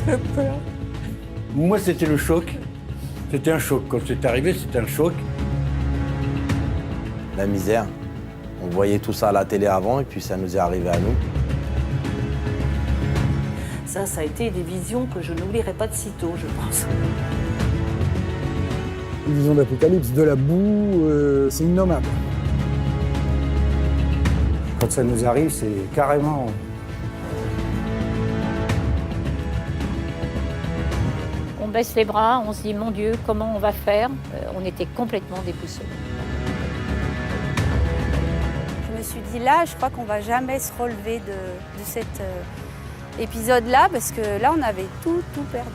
fait peur. Moi, c'était le choc. C'était un choc. Quand c'est arrivé, c'était un choc. La misère. On voyait tout ça à la télé avant et puis ça nous est arrivé à nous. Ça a été des visions que je n'oublierai pas de sitôt, je pense. Une vision d'apocalypse, de la boue, c'est innommable. Quand ça nous arrive, c'est carrément... On baisse les bras, on se dit, mon Dieu, comment on va faire? On était complètement déboussolés. Je me suis dit, là, je crois qu'on ne va jamais se relever de cet épisode-là, parce que là, on avait tout perdu.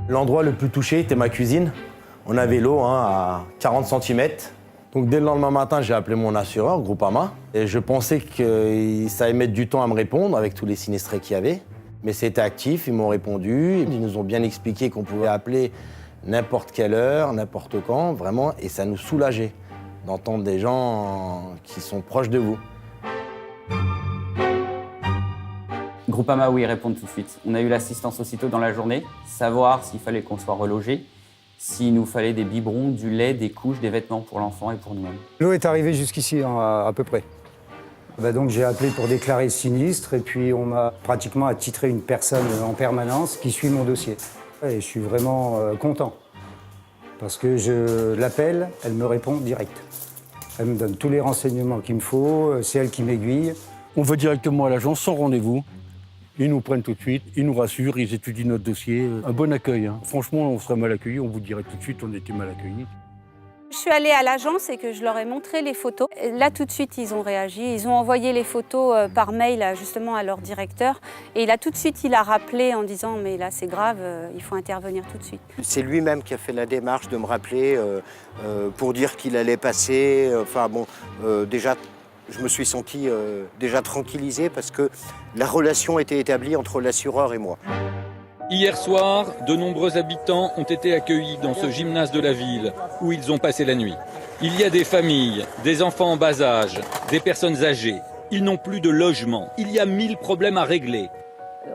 L'endroit le plus touché était ma cuisine. On avait l'eau à 40 cm. Donc dès le lendemain matin, j'ai appelé mon assureur, Groupama. Et je pensais que ça allait mettre du temps à me répondre avec tous les sinistrés qu'il y avait. Mais c'était actif, ils m'ont répondu. Ils nous ont bien expliqué qu'on pouvait appeler n'importe quelle heure, n'importe quand, vraiment. Et ça nous soulageait d'entendre des gens qui sont proches de vous. Groupama, oui, répondent tout de suite. On a eu l'assistance aussitôt dans la journée, savoir s'il fallait qu'on soit relogé, s'il nous fallait des biberons, du lait, des couches, des vêtements pour l'enfant et pour nous-mêmes. L'eau est arrivée jusqu'ici, à peu près. Donc j'ai appelé pour déclarer le sinistre et puis on m'a pratiquement attitré une personne en permanence qui suit mon dossier. Et je suis vraiment content parce que je l'appelle, elle me répond direct. Elle me donne tous les renseignements qu'il me faut, c'est elle qui m'aiguille. On va directement à l'agence sans rendez-vous. Ils nous prennent tout de suite, ils nous rassurent, ils étudient notre dossier. Un bon accueil. Franchement, on serait mal accueillis, on vous dirait tout de suite, on était mal accueillis. Je suis allée à l'agence et que je leur ai montré les photos. Et là, tout de suite, ils ont réagi. Ils ont envoyé les photos par mail justement à leur directeur. Et là, tout de suite, il a rappelé en disant « mais là, c'est grave, il faut intervenir tout de suite ». C'est lui-même qui a fait la démarche de me rappeler pour dire qu'il allait passer. Déjà, je me suis senti déjà tranquillisé parce que la relation était établie entre l'assureur et moi. Hier soir, de nombreux habitants ont été accueillis dans ce gymnase de la ville où ils ont passé la nuit. Il y a des familles, des enfants en bas âge, des personnes âgées. Ils n'ont plus de logement. Il y a 1000 problèmes à régler.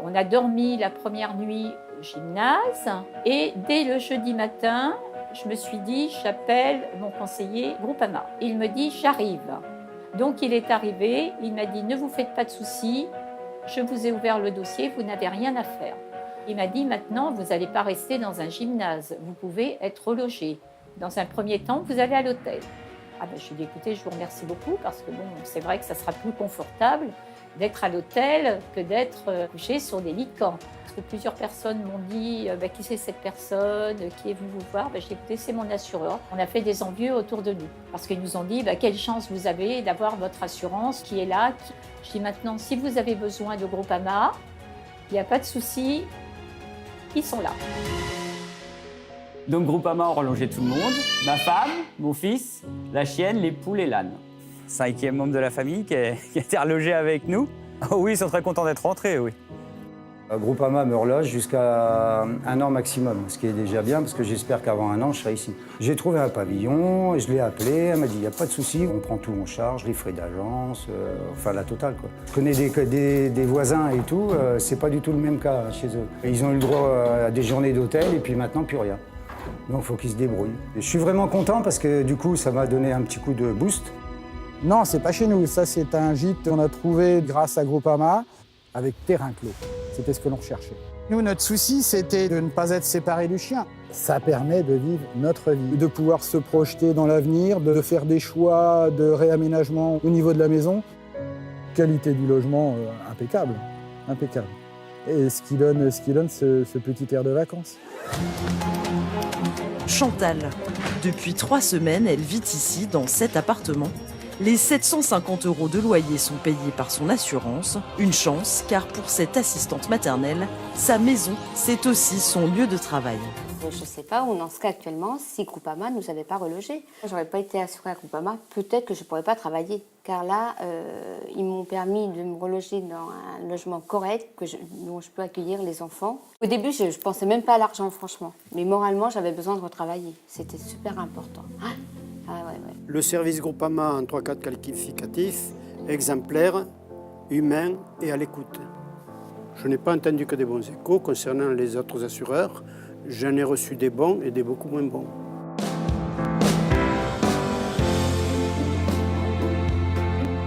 On a dormi la première nuit au gymnase et dès le jeudi matin, je me suis dit, j'appelle mon conseiller Groupama. Il me dit, j'arrive. Donc il est arrivé, il m'a dit, ne vous faites pas de soucis, je vous ai ouvert le dossier, vous n'avez rien à faire. Il m'a dit, maintenant, vous n'allez pas rester dans un gymnase, vous pouvez être relogé. Dans un premier temps, vous allez à l'hôtel. Je lui ai dit, écoutez, je vous remercie beaucoup parce que bon, c'est vrai que ça sera plus confortable d'être à l'hôtel que d'être couché sur des lits de camp. Parce que plusieurs personnes m'ont dit, qui c'est cette personne, qui est venu vous voir? J'ai dit, écoutez, c'est mon assureur. On a fait des envieux autour de nous parce qu'ils nous ont dit, quelle chance vous avez d'avoir votre assurance qui est là. Je dis maintenant, si vous avez besoin de Groupama, il n'y a pas de souci. Ils sont là. Donc Groupama ont relogé tout le monde, ma femme, mon fils, la chienne, les poules et l'âne. 5e membre de la famille qui a été relogé avec nous. Oh oui, ils sont très contents d'être rentrés, oui. Groupama me reloge jusqu'à 1 an maximum, ce qui est déjà bien parce que j'espère qu'avant 1 an, je serai ici. J'ai trouvé un pavillon, je l'ai appelé, elle m'a dit il n'y a pas de souci, on prend tout en charge, les frais d'agence, la totale quoi. Je connais des voisins et tout, c'est pas du tout le même cas chez eux. Ils ont eu le droit à des journées d'hôtel et puis maintenant plus rien. Donc il faut qu'ils se débrouillent. Et je suis vraiment content parce que du coup ça m'a donné un petit coup de boost. Non, c'est pas chez nous, ça c'est un gîte qu'on a trouvé grâce à Groupama avec terrain clos. C'était ce que l'on recherchait. Nous, notre souci, c'était de ne pas être séparés du chien. Ça permet de vivre notre vie, de pouvoir se projeter dans l'avenir, de faire des choix de réaménagement au niveau de la maison. Qualité du logement impeccable, impeccable. Et ce qui donne ce petit air de vacances. Chantal. Depuis 3 semaines, elle vit ici, dans cet appartement. Les 750 € de loyer sont payés par son assurance. Une chance, car pour cette assistante maternelle, sa maison, c'est aussi son lieu de travail. Je ne sais pas où on en serait actuellement si Groupama ne nous avait pas relogés. Je n'aurais pas été assurée à Groupama, peut-être que je ne pourrais pas travailler. Car là, ils m'ont permis de me reloger dans un logement correct, dont je peux accueillir les enfants. Au début, je ne pensais même pas à l'argent, franchement. Mais moralement, j'avais besoin de retravailler. C'était super important. Ah ouais. Le service Groupama en 3-4 qualificatifs, exemplaire, humain et à l'écoute. Je n'ai pas entendu que des bons échos concernant les autres assureurs. J'en ai reçu des bons et des beaucoup moins bons.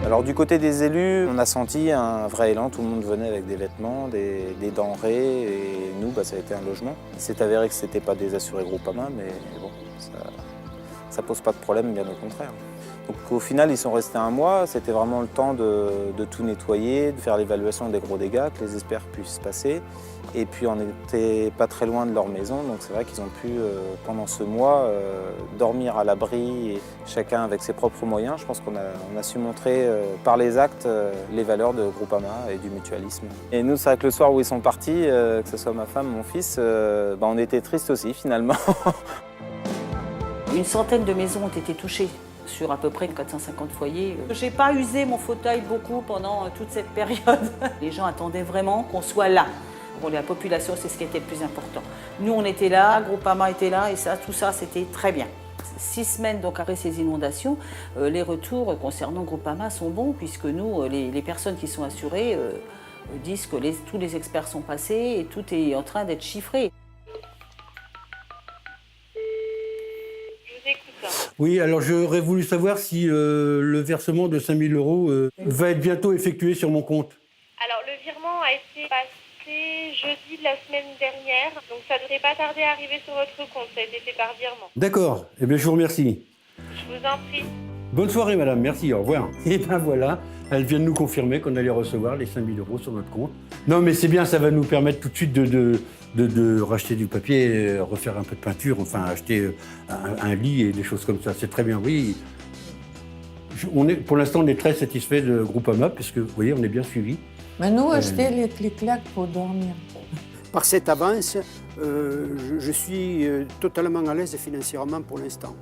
Alors du côté des élus, on a senti un vrai élan, tout le monde venait avec des vêtements, des denrées, et nous, ça a été un logement. Il s'est avéré que ce n'était pas des assurés Groupama, mais bon, ça pose pas de problème, bien au contraire. Donc au final, ils sont restés un mois, c'était vraiment le temps de tout nettoyer, de faire l'évaluation des gros dégâts, que les experts puissent passer. Et puis on n'était pas très loin de leur maison, donc c'est vrai qu'ils ont pu, pendant ce mois, dormir à l'abri, et chacun avec ses propres moyens. Je pense qu'on a su montrer par les actes les valeurs de Groupama et du mutualisme. Et nous, c'est vrai que le soir où ils sont partis, que ce soit ma femme, mon fils, on était tristes aussi finalement. Une centaine de maisons ont été touchées sur à peu près 450 foyers. J'ai pas usé mon fauteuil beaucoup pendant toute cette période. Les gens attendaient vraiment qu'on soit là. Pour la population, c'est ce qui était le plus important. Nous, on était là, Groupama était là, et ça, tout ça, c'était très bien. 6 semaines donc après ces inondations, les retours concernant Groupama sont bons, puisque nous, les personnes qui sont assurées disent que tous les experts sont passés et tout est en train d'être chiffré. Oui, alors j'aurais voulu savoir si le versement de 5 000 € va être bientôt effectué sur mon compte. Alors le virement a été passé jeudi de la semaine dernière, donc ça ne devrait pas tarder à arriver sur votre compte, ça a été fait par virement. D'accord, eh bien je vous remercie. Je vous en prie. Bonne soirée madame, merci, au revoir. Et bien voilà, elle vient de nous confirmer qu'on allait recevoir les 5 000 € sur notre compte. Non mais c'est bien, ça va nous permettre tout de suite de racheter du papier, refaire un peu de peinture, enfin acheter un lit et des choses comme ça. C'est très bien, oui. Pour l'instant, on est très satisfait de Groupama, parce que vous voyez, on est bien suivi. Mais nous, acheter les clics-clacs pour dormir. Par cette avance, je suis totalement à l'aise financièrement pour l'instant.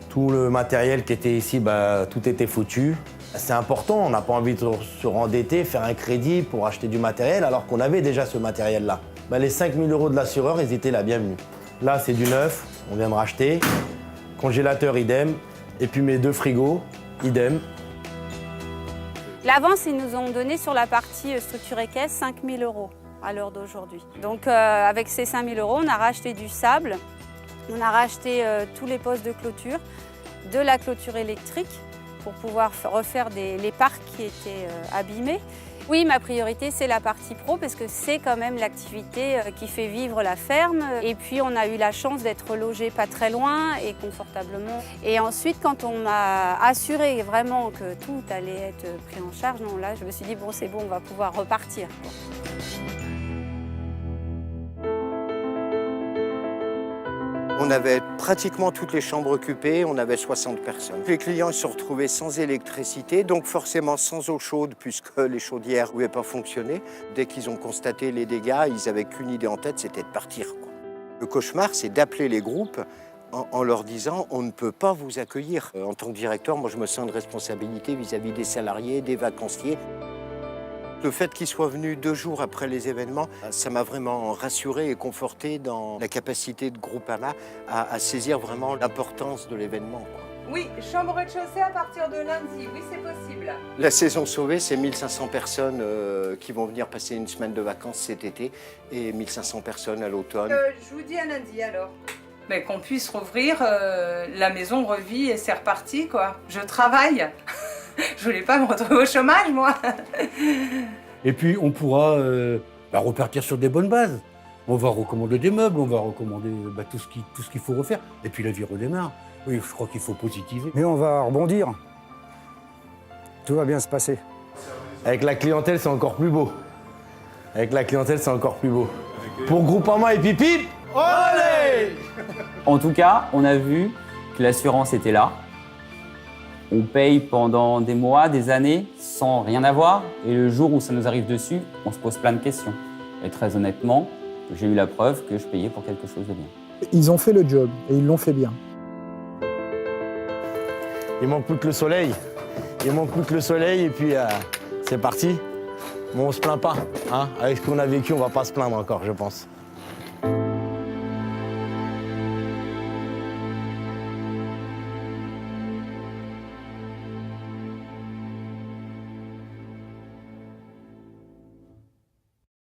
Tout le matériel qui était ici, tout était foutu. C'est important, on n'a pas envie de se rendetter, faire un crédit pour acheter du matériel, alors qu'on avait déjà ce matériel-là. Les 5 000 € de l'assureur, ils étaient la bienvenue. Là, c'est du neuf, on vient de racheter. Congélateur, idem. Et puis mes 2 frigos, idem. L'avance, ils nous ont donné sur la partie structure et caisse 5 000 € à l'heure d'aujourd'hui. Donc avec ces 5 000 €, on a racheté du sable, on a racheté tous les postes de clôture, de la clôture électrique pour pouvoir refaire les parcs qui étaient abîmés. Oui, ma priorité, c'est la partie pro parce que c'est quand même l'activité qui fait vivre la ferme. Et puis, on a eu la chance d'être logés pas très loin et confortablement. Et ensuite, quand on m'a assuré vraiment que tout allait être pris en charge, non, là, je me suis dit, bon, c'est bon, on va pouvoir repartir, quoi. On avait pratiquement toutes les chambres occupées, on avait 60 personnes. Les clients se retrouvaient sans électricité, donc forcément sans eau chaude, puisque les chaudières ne pouvaient pas fonctionner. Dès qu'ils ont constaté les dégâts, ils n'avaient qu'une idée en tête, c'était de partir, quoi. Le cauchemar, c'est d'appeler les groupes en leur disant « on ne peut pas vous accueillir ». En tant que directeur, moi je me sens de responsabilité vis-à-vis des salariés, des vacanciers. Le fait qu'ils soient venus 2 jours après les événements, ça m'a vraiment rassuré et conforté dans la capacité de Groupama à saisir vraiment l'importance de l'événement. Oui, chambre au rez-de-chaussée à partir de lundi, oui c'est possible. La saison sauvée, c'est 1500 personnes qui vont venir passer une semaine de vacances cet été et 1500 personnes à l'automne. Je vous dis à lundi alors. Mais qu'on puisse rouvrir, la maison revit et c'est reparti quoi. Je travaille. Je voulais pas me retrouver au chômage, moi. Et puis, on pourra repartir sur des bonnes bases. On va recommander des meubles, on va recommander tout ce qu'il faut refaire. Et puis, la vie redémarre. Oui, je crois qu'il faut positiver. Mais on va rebondir. Tout va bien se passer. Avec la clientèle, c'est encore plus beau. Avec la clientèle, c'est encore plus beau. Pour Groupama et Pipip, allez! En tout cas, on a vu que l'assurance était là. On paye pendant des mois, des années, sans rien avoir. Et le jour où ça nous arrive dessus, on se pose plein de questions. Et très honnêtement, j'ai eu la preuve que je payais pour quelque chose de bien. Ils ont fait le job et ils l'ont fait bien. Il manque plus que le soleil. Il manque plus que le soleil et puis c'est parti. Bon, on se plaint pas. Hein. Avec ce qu'on a vécu, on va pas se plaindre encore, je pense.